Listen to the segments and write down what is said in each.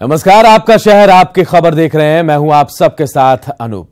नमस्कार, आपका शहर आपकी खबर देख रहे हैं। मैं हूं आप सबके साथ अनूप।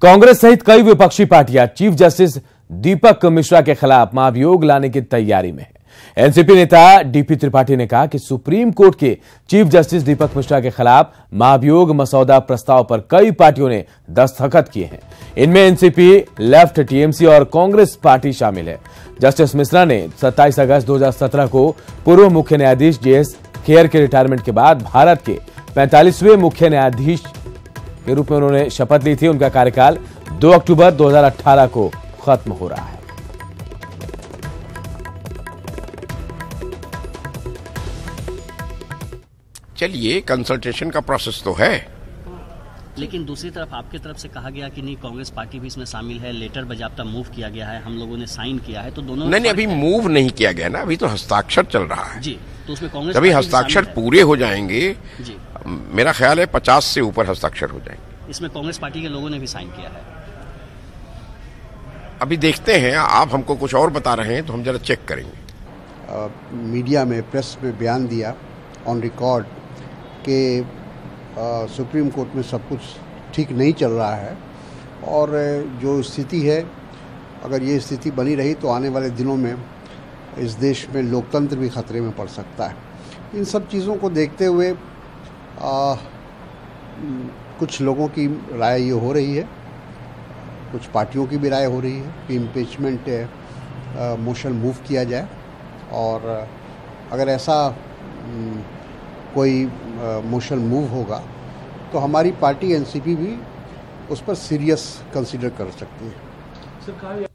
कांग्रेस सहित कई विपक्षी पार्टियां चीफ जस्टिस दीपक मिश्रा के खिलाफ महाभियोग लाने की तैयारी में है। एनसीपी नेता डीपी त्रिपाठी ने कहा कि सुप्रीम कोर्ट के चीफ जस्टिस दीपक मिश्रा के खिलाफ महाभियोग मसौदा प्रस्ताव पर कई पार्टियों ने दस्तखत किए हैं। इनमें एनसीपी, लेफ्ट, टीएमसी और कांग्रेस पार्टी शामिल है। जस्टिस मिश्रा ने 27 अगस्त 2017 को पूर्व मुख्य न्यायाधीश जेएस खेर के रिटायरमेंट के बाद भारत के 45वें मुख्य न्यायाधीश के रूप में उन्होंने शपथ ली थी। उनका कार्यकाल 2 अक्टूबर 2018 को खत्म हो रहा है। चलिए, कंसल्टेशन का प्रोसेस तो है, लेकिन दूसरी तरफ आपकी तरफ से कहा गया कि नहीं, कांग्रेस पार्टी भी इसमें शामिल है, लेटर बजाप्ता मूव किया गया है, हम लोगों ने साइन किया है, तो दोनों नहीं, अभी मूव नहीं किया गया ना, अभी तो हस्ताक्षर चल रहा है जी। तो उसमें कांग्रेस जब हस्ताक्षर पूरे हो जाएंगे जी, मेरा ख्याल है 50 से ऊपर हस्ताक्षर हो जाएंगे। इसमें कांग्रेस पार्टी के लोगों ने भी साइन किया है। अभी देखते हैं, आप हमको कुछ और बता रहे हैं तो हम जरा चेक करेंगे। मीडिया में, प्रेस में बयान दिया ऑन रिकॉर्ड कि सुप्रीम कोर्ट में सब कुछ ठीक नहीं चल रहा है और जो स्थिति है, अगर ये स्थिति बनी रही तो आने वाले दिनों में इस देश में लोकतंत्र भी खतरे में पड़ सकता है। इन सब चीज़ों को देखते हुए कुछ लोगों की राय ये हो रही है, कुछ पार्टियों की भी राय हो रही है कि इम्पीचमेंट मोशन मूव किया जाए, और अगर ऐसा कोई मोशन मूव होगा तो हमारी पार्टी एनसीपी भी उस पर सीरियस कंसीडर कर सकती है।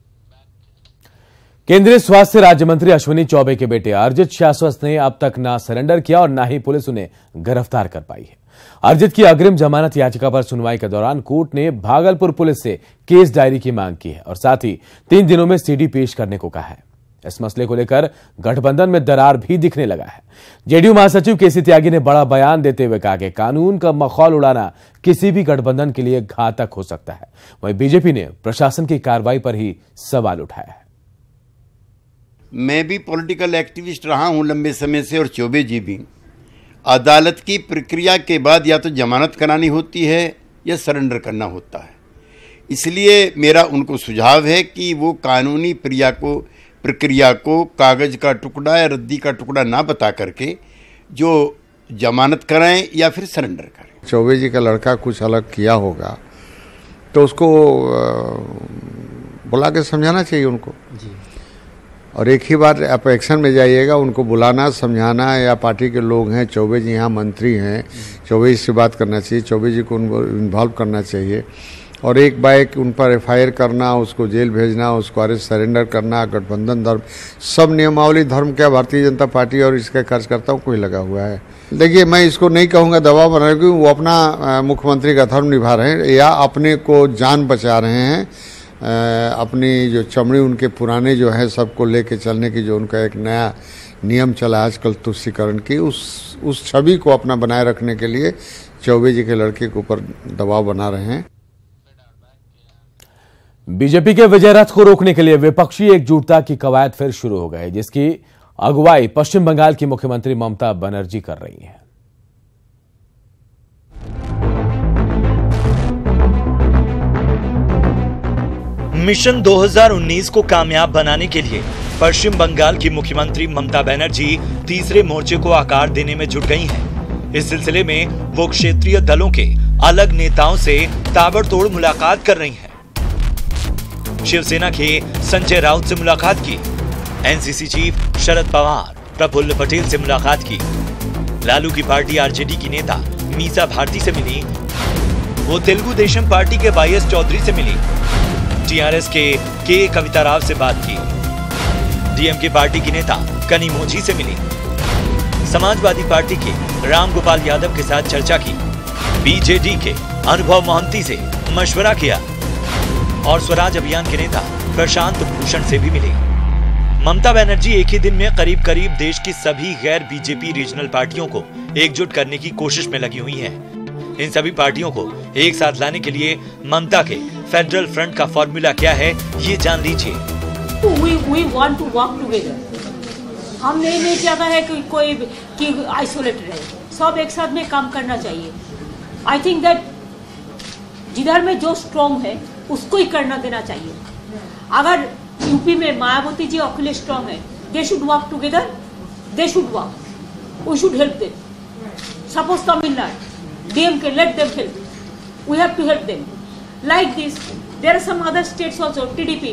केंद्रीय स्वास्थ्य राज्य मंत्री अश्विनी चौबे के बेटे अर्जित शाश्वत ने अब तक ना सरेंडर किया और ना ही पुलिस उन्हें गिरफ्तार कर पाई है। अर्जित की अग्रिम जमानत याचिका पर सुनवाई के दौरान कोर्ट ने भागलपुर पुलिस से केस डायरी की मांग की है और साथ ही 3 दिनों में सीडी पेश करने को कहा है। इस मसले को लेकर गठबंधन में दरार भी दिखने लगा है। जेडीयू महासचिव केसी त्यागी ने बड़ा बयान देते हुए कहा कि कानून का मखौल उड़ाना किसी भी गठबंधन के लिए घातक हो सकता है। वहीं बीजेपी ने प्रशासन की कार्रवाई पर ही सवाल उठाया है। मैं भी पॉलिटिकल एक्टिविस्ट रहा हूं लंबे समय से, और चौबे जी भी। अदालत की प्रक्रिया के बाद या तो जमानत करानी होती है या सरेंडर करना होता है। इसलिए मेरा उनको सुझाव है कि वो कानूनी प्रक्रिया को कागज का टुकड़ा या रद्दी का टुकड़ा ना बता करके जो जमानत कराएं या फिर सरेंडर करें। चौबे जी का लड़का कुछ अलग किया होगा तो उसको बुला के समझाना चाहिए उनको जी। और एक ही बार आप एक्शन में जाइएगा, उनको बुलाना, समझाना, या पार्टी के लोग हैं, चौबे जी यहाँ मंत्री हैं, चौबे जी से बात करना चाहिए, चौबे जी को इन्वॉल्व करना चाहिए, और एक बार एक उन पर एफआईआर करना, उसको जेल भेजना, उसको अरेस्ट सरेंडर करना। गठबंधन धर्म, सब नियमावली धर्म क्या भारतीय जनता पार्टी और इसके कार्यकर्ताओं को ही लगा हुआ है। देखिए, मैं इसको नहीं कहूँगा दबाव बना, क्योंकि वो अपना मुख्यमंत्री का धर्म निभा रहे हैं या अपने को जान बचा रहे हैं। अपनी जो चमड़ी उनके पुराने जो है सबको लेके चलने की जो उनका एक नया नियम चला आजकल तुष्टीकरण की, उस छवि को अपना बनाए रखने के लिए चौबे जी के लड़के के ऊपर दबाव बना रहे हैं। बीजेपी के विजय रथ को रोकने के लिए विपक्षी एकजुटता की कवायद फिर शुरू हो गई, जिसकी अगुवाई पश्चिम बंगाल की मुख्यमंत्री ममता बनर्जी कर रही हैं। मिशन 2019 को कामयाब बनाने के लिए पश्चिम बंगाल की मुख्यमंत्री ममता बनर्जी तीसरे मोर्चे को आकार देने में जुट गई हैं। इस सिलसिले में वो क्षेत्रीय दलों के अलग नेताओं से ताबड़तोड़ मुलाकात कर रही हैं। शिवसेना के संजय राउत से मुलाकात की, एनसीसी चीफ शरद पवार, प्रफुल्ल पटेल से मुलाकात की, लालू की पार्टी आरजेडी की नेता मीसा भारती से मिली, वो तेलुगु देशम पार्टी के वाईएस चौधरी से मिली, टीआरएस के कविता राव से बात की, डीएमके पार्टी की नेता कनिमोझी से मिली, समाजवादी पार्टी के राम गोपाल यादव के साथ चर्चा की, बीजेडी के अनुभव मोहंती से मशवरा किया और स्वराज अभियान के नेता प्रशांत भूषण से भी मिली। ममता बनर्जी एक ही दिन में करीब करीब देश की सभी गैर बीजेपी रीजनल पार्टियों को एकजुट करने की कोशिश में लगी हुई हैं। इन सभी पार्टियों को एक साथ लाने के लिए ममता के फेडरल फ्रंट का फॉर्मूला क्या है, ये जान लीजिए। We want to work together. हम नहीं चाहता है कि कोई आइसोलेट रहे, सब एक साथ में काम करना चाहिए। आई थिंक दैट जिधर में जो स्ट्रॉन्ग है उसको ही करना देना चाहिए। अगर यूपी में मायावती जी अखिलेश स्ट्रॉन्ग है, they should work together, they should work, we should help them. Suppose Tamil Nadu DMK, let them help, we have to help them। like this there are some other states also, TDP,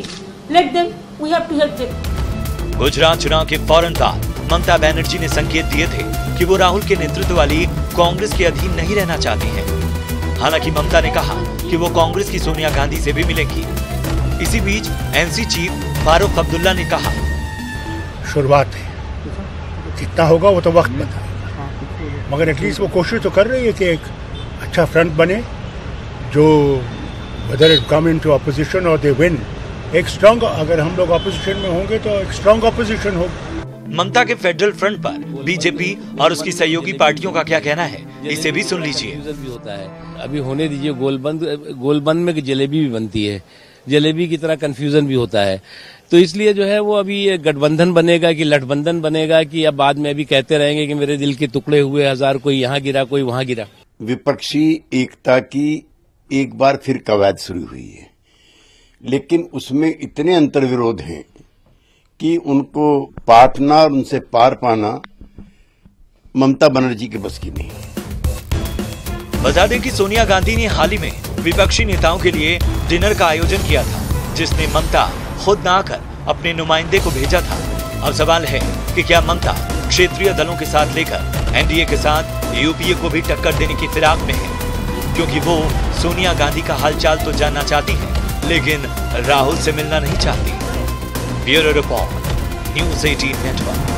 let them, we have to help them। Gujarat चुनाव के फौरन बाद ममता बनर्जी ने संकेत दिए थे कि वो राहुल के नेतृत्व वाली कांग्रेस के अधीन नहीं रहना चाहती हैं। हालांकि ममता ने कहा कि वो कांग्रेस की सोनिया गांधी से भी मिलेंगी। इसी बीच NC चीफ फारूक अब्दुल्ला ने कहा, शुरुआत है, कितना होगा वो तो वक्त बताएगा, मगर एटलीस्ट वो कोशिश तो कर रही है कि एक अच्छा फ्रंट बने, जो whether it come into opposition और दे विन, एक स्ट्रांग, अगर हम लोग ऑपोजिशन में होंगे तो एक स्ट्रांग ऑपोजिशन होगी। ममता के फेडरल फ्रंट पर बीजेपी और उसकी सहयोगी पार्टियों का क्या कहना है, इसे भी सुन लीजिए। भी होता है, अभी होने दीजिए। गोलबंद में जलेबी भी बनती है, जलेबी की तरह कंफ्यूजन भी होता है। तो इसलिए जो है वो अभी गठबंधन बनेगा कि लठबंधन बनेगा कि अब बाद में अभी कहते रहेंगे कि मेरे दिल के टुकड़े हुए हजार, कोई यहाँ गिरा कोई वहां गिरा। विपक्षी एकता की एक बार फिर कवायद शुरू हुई है, लेकिन उसमें इतने अंतर्विरोध हैं कि उनको पाटना और उनसे पार पाना ममता बनर्जी के बस की नहीं है। बता दें कि सोनिया गांधी ने हाल ही में विपक्षी नेताओं के लिए डिनर का आयोजन किया था, जिसमें ममता खुद न आकर अपने नुमाइंदे को भेजा था। अब सवाल है कि क्या ममता क्षेत्रीय दलों के साथ लेकर एनडीए के साथ यूपीए को भी टक्कर देने की फिराक में है, क्योंकि वो सोनिया गांधी का हालचाल तो जानना चाहती है, लेकिन राहुल से मिलना नहीं चाहती। Bureau report, news 18 network.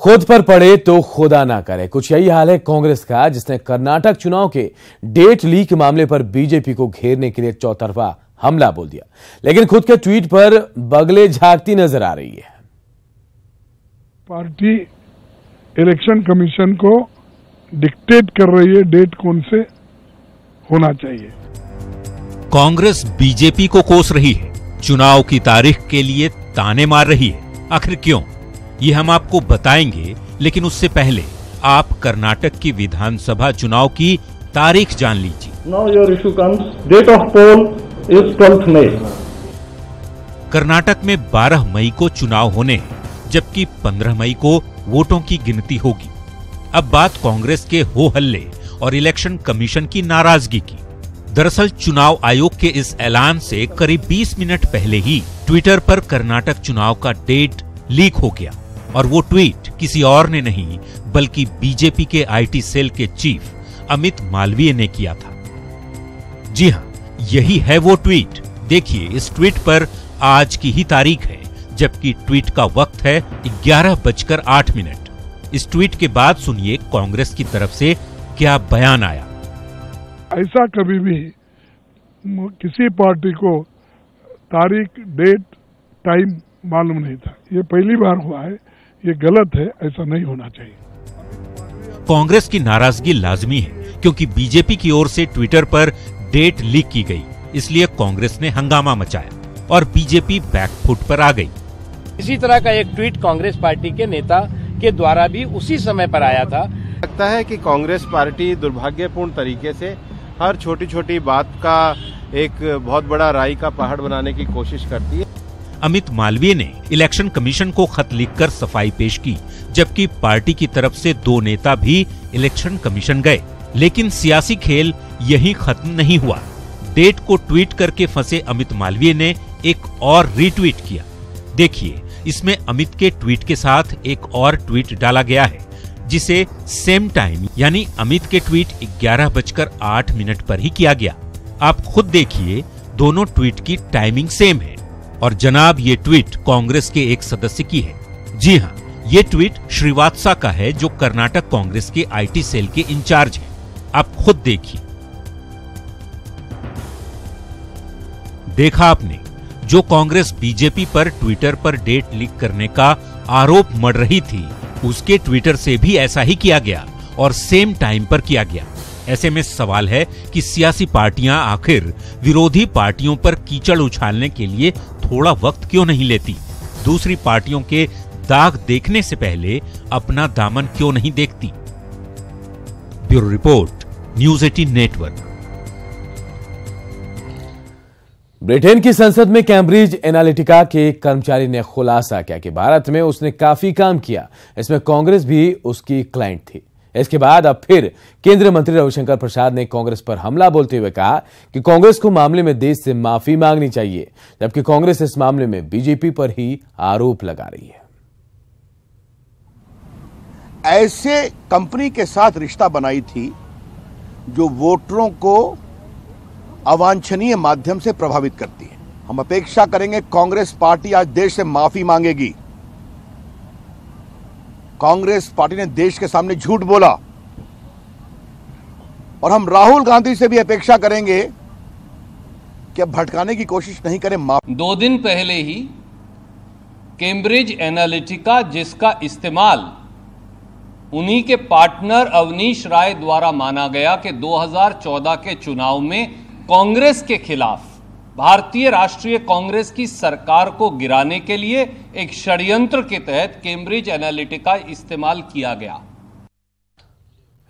खुद पर पड़े तो खुदा ना करे, कुछ यही हाल है कांग्रेस का, जिसने कर्नाटक चुनाव के डेट लीक मामले पर बीजेपी को घेरने के लिए चौतरफा हमला बोल दिया, लेकिन खुद के ट्वीट पर बगले झांकती नजर आ रही है। पार्टी इलेक्शन कमीशन को डिक्टेट कर रही है डेट कौन से होना चाहिए। कांग्रेस बीजेपी को कोस रही है, चुनाव की तारीख के लिए ताने मार रही है। आखिर क्यों, ये हम आपको बताएंगे, लेकिन उससे पहले आप कर्नाटक की विधानसभा चुनाव की तारीख जान लीजिए। Now your issue comes, date of poll is 12th May। Karnataka में 12 मई को चुनाव होने हैं, जबकि 15 मई को वोटों की गिनती होगी। अब बात कांग्रेस के हो हल्ले और इलेक्शन कमीशन की नाराजगी की। दरअसल चुनाव आयोग के इस ऐलान से करीब 20 मिनट पहले ही ट्विटर पर कर्नाटक चुनाव का डेट लीक हो गया, और वो ट्वीट किसी और ने नहीं बल्कि बीजेपी के आईटी सेल के चीफ अमित मालवीय ने किया था। जी हां, यही है वो ट्वीट। देखिए, इस ट्वीट पर आज की ही तारीख है, जबकि ट्वीट का वक्त है 11:08। इस ट्वीट के बाद सुनिए कांग्रेस की तरफ से क्या बयान आया। ऐसा कभी भी किसी पार्टी को तारीख, डेट, टाइम मालूम नहीं था, ये पहली बार हुआ है, ये गलत है, ऐसा नहीं होना चाहिए। कांग्रेस की नाराजगी लाजमी है, क्योंकि बीजेपी की ओर से ट्विटर पर डेट लीक की गई, इसलिए कांग्रेस ने हंगामा मचाया और बीजेपी बैकफुट पर आ गई। इसी तरह का एक ट्वीट कांग्रेस पार्टी के नेता के द्वारा भी उसी समय पर आया था। लगता है कि कांग्रेस पार्टी दुर्भाग्यपूर्ण तरीके से हर छोटी छोटी बात का एक बहुत बड़ा राई का पहाड़ बनाने की कोशिश करती है। अमित मालवीय ने इलेक्शन कमीशन को खत लिखकर सफाई पेश की, जबकि पार्टी की तरफ से 2 नेता भी इलेक्शन कमीशन गए। लेकिन सियासी खेल यहीं खत्म नहीं हुआ। डेट को ट्वीट करके फंसे अमित मालवीय ने एक और रीट्वीट किया। देखिए, इसमें अमित के ट्वीट के साथ एक और ट्वीट डाला गया है, जिसे सेम टाइम यानी अमित के ट्वीट 11:08 पर ही किया गया। आप खुद देखिए, दोनों ट्वीट की टाइमिंग सेम है। और जनाब, ये ट्वीट कांग्रेस के एक सदस्य की है। जी हां, ये ट्वीट श्रीवात्सा का है, जो कर्नाटक कांग्रेस के आईटी सेल के इंचार्ज हैं। आप खुद देखिए। देखा आपने, जो कांग्रेस बीजेपी पर ट्विटर पर डेट लीक करने का आरोप मढ़ रही थी, उसके ट्विटर से भी ऐसा ही किया गया और सेम टाइम पर किया गया। ऐसे में सवाल है कि सियासी पार्टियां आखिर विरोधी पार्टियों पर कीचड़ उछालने के लिए थोड़ा वक्त क्यों नहीं लेती। दूसरी पार्टियों के दाग देखने से पहले अपना दामन क्यों नहीं देखती? Bureau report, news 18 network. Britain की संसद में कैम्ब्रिज एनालिटिका के एक कर्मचारी ने खुलासा किया कि भारत में उसने काफी काम किया, इसमें कांग्रेस भी उसकी क्लाइंट थी। इसके बाद अब फिर केंद्रीय मंत्री रविशंकर प्रसाद ने कांग्रेस पर हमला बोलते हुए कहा कि कांग्रेस को मामले में देश से माफी मांगनी चाहिए, जबकि कांग्रेस इस मामले में बीजेपी पर ही आरोप लगा रही है। ऐसे कंपनी के साथ रिश्ता बनाई थी जो वोटरों को अवांछनीय माध्यम से प्रभावित करती है। हम अपेक्षा करेंगे कांग्रेस पार्टी आज देश से माफी मांगेगी। कांग्रेस पार्टी ने देश के सामने झूठ बोला और हम राहुल गांधी से भी अपेक्षा करेंगे कि अब भटकाने की कोशिश नहीं करें। 2 दिन पहले ही कैम्ब्रिज एनालिटिका, जिसका इस्तेमाल उन्हीं के पार्टनर अवनीश राय द्वारा माना गया कि 2014 के चुनाव में कांग्रेस के खिलाफ भारतीय राष्ट्रीय कांग्रेस की सरकार को गिराने के लिए एक षड्यंत्र के तहत कैम्ब्रिज एनालिटिका इस्तेमाल किया गया।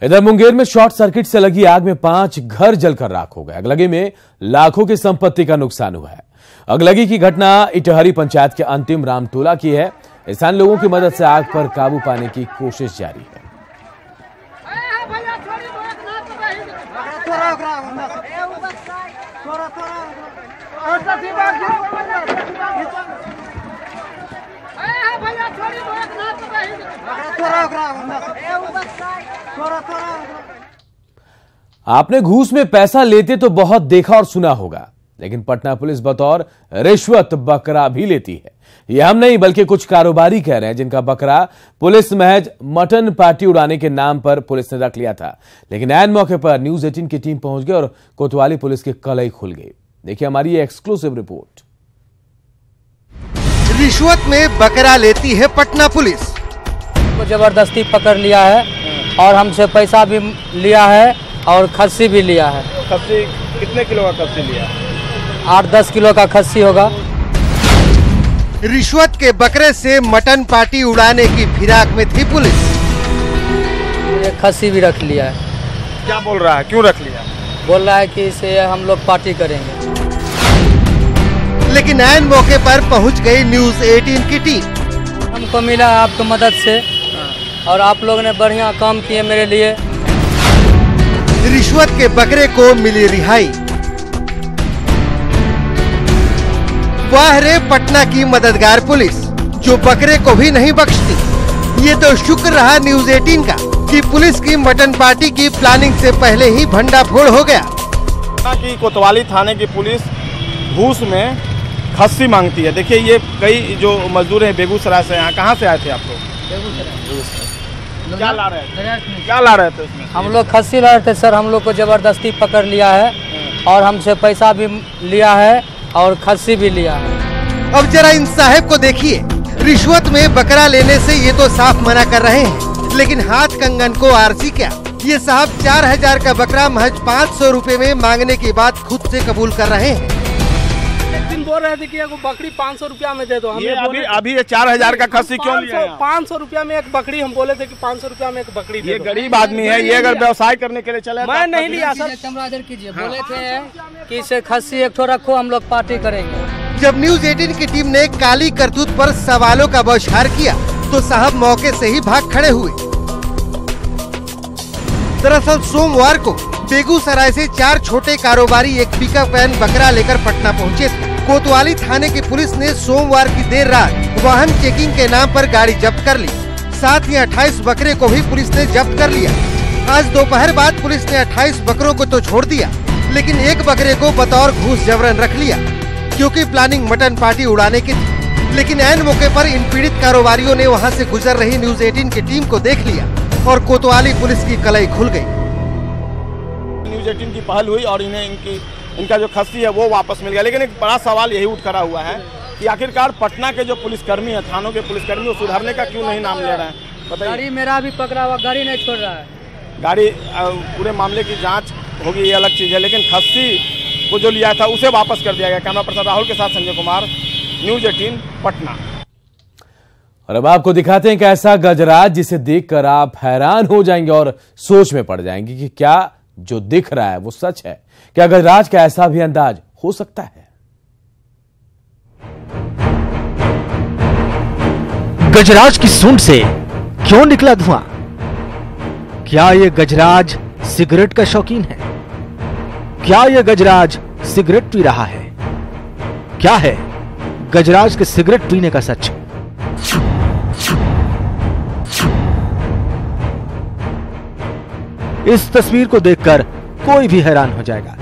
इधर मुंगेर में शॉर्ट सर्किट से लगी आग में 5 घर जलकर राख हो गए। अगलगी में लाखों की संपत्ति का नुकसान हुआ है। अगलगी की घटना इटहरी पंचायत के अंतिम रामटोला की है। स्थानीय लोगों की मदद से आग पर काबू पाने की कोशिश जारी है। आपने घूस में पैसा लेते तो बहुत देखा और सुना होगा, लेकिन पटना पुलिस बतौर रिश्वत बकरा भी लेती है। यह हम नहीं बल्कि कुछ कारोबारी कह रहे हैं, जिनका बकरा पुलिस महज मटन पार्टी उड़ाने के नाम पर पुलिस ने रख लिया था। लेकिन ऐन मौके पर न्यूज़ 18 की टीम पहुंच गई और कोतवाली पुलिस की कलई खुल गई। देखिए हमारी ये एक्सक्लूसिव रिपोर्ट। रिश्वत में बकरा लेती है पटना पुलिस। को जबरदस्ती पकड़ लिया है और हमसे पैसा भी लिया है और खस्सी भी लिया है। खस्सी कितने किलो का खस्सी लिया? 8-10 किलो का खस्सी होगा। रिश्वत के बकरे से मटन पार्टी उड़ाने की फिराक में थी पुलिस। एक खस्सी भी रख लिया है। क्या बोल रहा है, क्यों रख लिया? बोल रहा है कि इसे हम लोग पार्टी करेंगे। लेकिन ऐन मौके पर पहुंच गई न्यूज़ 18 की टीम। हमको मिला आपकी मदद से और आप लोगों ने बढ़िया काम किए मेरे लिए। रिश्वत के बकरे को मिली रिहाई। वाह रे पटना की मददगार पुलिस, जो बकरे को भी नहीं बख्शती। ये तो शुक्र रहा न्यूज़ 18 का कि पुलिस की मटन पार्टी की प्लानिंग से पहले ही भंडाफोड़ हो गया। कि कोतवाली थाने की पुलिस घूस में खस्सी मांगती है। देखिए ये कई जो मजदूर हैं बेगूसराय से, यहाँ कहाँ से आए थे आप लोग? क्या ला रहे थे? क्या ला रहे थे उसमें? हम लोग खस्सी ला रहे थे सर। हम लोग को जबरदस्ती पकड़ लिया है और हमसे पैसा भी लिया है और खस्सी भी लिया है। अब जरा इन साहब को देखिए, रिश्वत में बकरा लेने से ये तो साफ मना कर रहे हैं, लेकिन हाथ कंगन को आरसी क्या। ये साहब 4000 का बकरा महज 500 रुपए में मांगने की बात खुद से कबूल कर रहे हैं। एक दिन बोल रहे थे कि एक बकरी 500 रुपया में दे दो। ये अभी ये 4000 का खस्सी क्यों लिया है? 500 रुपया में एक बकरी, हम बोले थे कि 500 रुपया में एक बकरी दे दो। ये गरीब आदमी है, ये अगर व्यवसाय करने के लिए चले। मैं नहीं लिया सर। चमरादर कीजिए। बोले थे कि इसे खस्सी एक ठो रखो, हम लोग पार्टी करेंगे। जब न्यूज़ 18 की टीम ने काली करतूत पर सवालों का बौछार किया तो साहब मौके से ही भाग खड़े हुए। दरअसल सोमवार को बेगूसराय से 4 छोटे कारोबारी एक पिकअप वैन बकरा लेकर पटना पहुंचे थे। कोतवाली थाने की पुलिस ने सोमवार की देर रात वाहन चेकिंग के नाम पर गाड़ी जब्त कर ली। साथ ही 28 बकरे को भी पुलिस ने जब्त कर लिया। आज दोपहर बाद पुलिस ने 28 बकरों को तो छोड़ दिया, लेकिन एक बकरे को बतौर घूस जबरन रख लिया, क्योंकि प्लानिंग मटन पार्टी उड़ाने की थी। लेकिन ऐन मौके पर इन पीड़ित कारोबारियों ने वहां से गुजर रही न्यूज़ 18 की टीम को देख लिया और कोतवाली पुलिस की कलई खुल गई। न्यूज़ 18 की पहल हुई और इनका जो खस्सी है वो वापस मिल गया। लेकिन एक बड़ा सवाल यही उठ खड़ा हुआ है कि आखिरकार पटना के जो पुलिसकर्मी हैं, थानों के पुलिसकर्मी, वो सुधारने का क्यों नहीं नाम ले रहे हैं? बताइए। गाड़ी मेरा भी पकड़ा हुआ, गाड़ी नहीं छोड़ रहा है। गाड़ी पूरे मामले की जांच होगी, ये अलग चीज़ है, लेकिन खस्सी को जो लिया था उसे वापस कर दिया गया। कैमरा पर्सन राहुल के साथ संजय कुमार, न्यूज़ 18 पटना। और अब आपको दिखाते हैं कि ऐसा गजराज जिसे देखकर आप हैरान हो जाएंगे और सोच में पड़ जाएंगे कि क्या जो दिख रहा है वो सच है। क्या गजराज का ऐसा भी अंदाज हो सकता है? गजराज की सूंड से क्यों निकला धुआं? क्या यह गजराज सिगरेट का शौकीन है? क्या यह गजराज सिगरेट पी रहा है? क्या है गजराज के सिगरेट पीने का सच? इस तस्वीर को देखकर कोई भी हैरान हो जाएगा।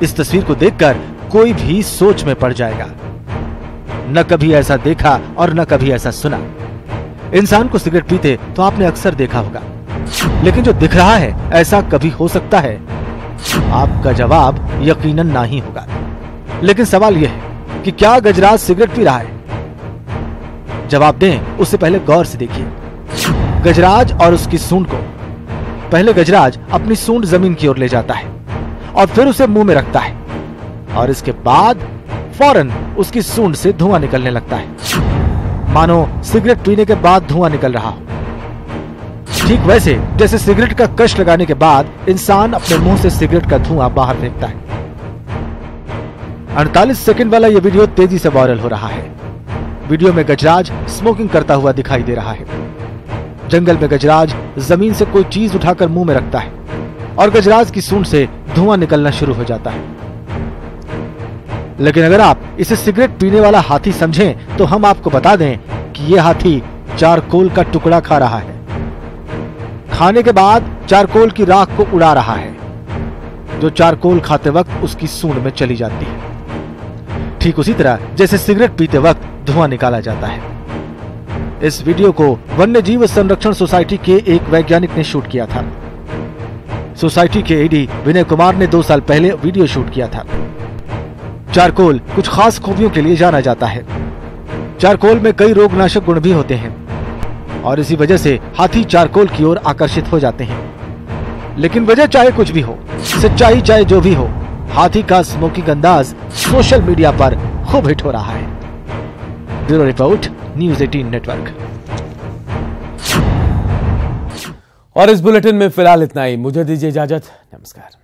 इस तस्वीर को देखकर कोई भी सोच में पड़ जाएगा। न कभी ऐसा देखा और न कभी ऐसा सुना। इंसान को सिगरेट पीते तो आपने अक्सर देखा होगा, लेकिन जो दिख रहा है ऐसा कभी हो सकता है? आपका जवाब यकीनन नहीं होगा। लेकिन सवाल यह है कि क्या गजराज सिगरेट पी रहा है? जवाब दें उससे पहले गौर से देखिए गजराज और उसकी सूंड को। पहले गजराज अपनी सूंड जमीन की ओर ले जाता है और फिर उसे मुंह में रखता है और इसके बाद फौरन उसकी सूंड से धुआं निकलने लगता है, मानो सिगरेट पीने के बाद धुआं निकल रहा हो। ठीक वैसे जैसे सिगरेट का कश लगाने के बाद इंसान अपने मुंह से सिगरेट का धुआं बाहर फेंकता है। 48 सेकंड वाला यह वीडियो तेजी से वायरल हो रहा है। वीडियो में गजराज स्मोकिंग करता हुआ दिखाई दे रहा है। जंगल में गजराज जमीन से कोई चीज उठाकर मुंह में रखता है और गजराज की सूंड से धुआं निकलना शुरू हो जाता है। लेकिन अगर आप इसे सिगरेट पीने वाला हाथी समझें तो हम आपको बता दें कि यह हाथी चारकोल का टुकड़ा खा रहा है। खाने के बाद चारकोल की राख को उड़ा रहा है, जो चारकोल खाते वक्त उसकी सूंड में चली जाती है। ठीक उसी तरह जैसे सिगरेट पीते वक्त धुआं निकाला जाता है। इस वीडियो को वन्य जीव संरक्षण सोसाइटी के एक वैज्ञानिक ने शूट किया था। सोसाइटी के एडी विनय कुमार ने 2 साल पहले वीडियो शूट किया था। चारकोल कुछ खास खूबियों के लिए जाना जाता है। चारकोल में कई रोगनाशक गुण भी होते हैं और इसी वजह से हाथी चारकोल की ओर आकर्षित हो जाते हैं। लेकिन वजह चाहे कुछ भी हो, सच्चाई चाहे जो भी हो, हाथी का स्मोकिंग अंदाज सोशल मीडिया पर खूब हिट हो रहा है। Bureau report, news 18 network. और इस बुलेटिन में फिलहाल इतना ही। मुझे दीजिए इजाजत। नमस्कार।